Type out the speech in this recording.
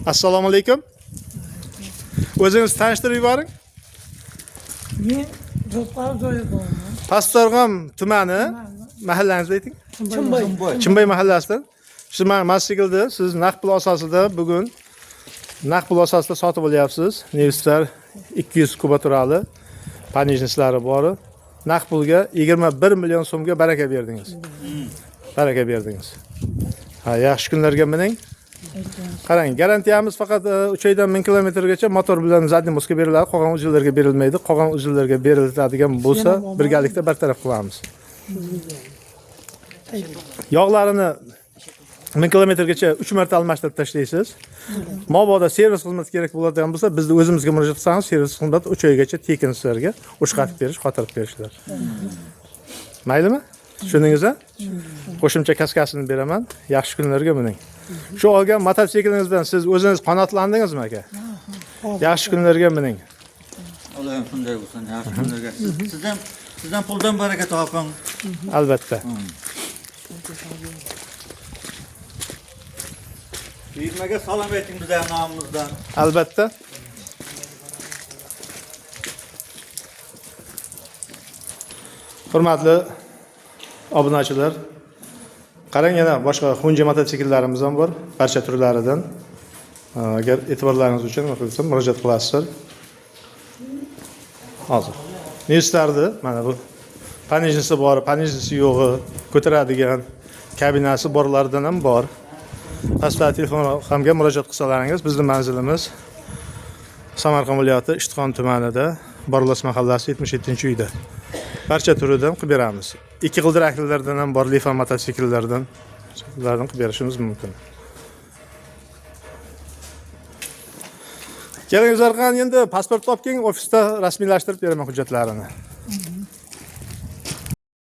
Assalomu alaykum. O'zingizni tanishtirib yuboring. Men Zo'rqari joyi bo'laman. Pastorg'om tumani mahallangizni ayting. Chimbay mahallasidan. Shu mototsiklni siz naqd pul asosida bugun naqd pul asosida sotib olyapsiz. Nevistar 200 kubaturali panijnislari bor. Naqd pulga 21 million so'mga baraka berdingiz. Baraka berdingiz. Ha, yaxshi kunlarga mining. Qarang, garantiyamiz faqat 3 oydan 1000 kilometrgacha motor bilan zadniy moskva beriladi, qolgan uzillarga berilmaydi. Qolgan uzillarga beriladigan bo'lsa, birgalikda bartaraf qilamiz. Yog'larini 1000 kilometrgacha 3 marta almashtirib tashlaysiz. Mabodo servis xizmati kerak bo'ladigan bo'lsa, bizni o'zimizga murojaat qilsangiz, servis xizmati 3 oygacha tekin sizlarga o'shqatib berish, xotirib berishlar. Maylimi? Tushundingizmi? Qo'shimcha kaskasini beraman. Yaxshi kunlarga mining. Shu olgan mototsiklingizdan siz o'zingiz qanoatlandingizmi aka? Yaxshi kunlarga mining. Allohim shunday bo'lsin, yaxshi kunlarga. Sizdan puldan baraka toping. Albatta. Buyurmaga salom ayting bizning nomimizdan. Albatta. Hurmatli obunachilar, qarang, yana boshqa Honda mototsikllarimiz ham bor, barcha turlaridan. Agar e'tiborlaringiz uchun murojaat qilasizlar. Hozir. Nevistardi, mana bu panijnisi bor, panijnisi yo'g'i, ko'taradigan kabinasi borlaridan ham bor. Pastda telefon raqamga murojaat qilsalaringiz, bizning manzilimiz Samarqand viloyati Ishtixon tumanida, Borlos mahallasi 77-uyda. Barcha turidan qilib beramiz. 2 g'ildiraklilardan ham bor, Lifa mototsikllardan qilib berishimiz mumkin. Keling, Zarqan, endi pasport topking, ofisda rasmiylashtirib beraman hujjatlarini.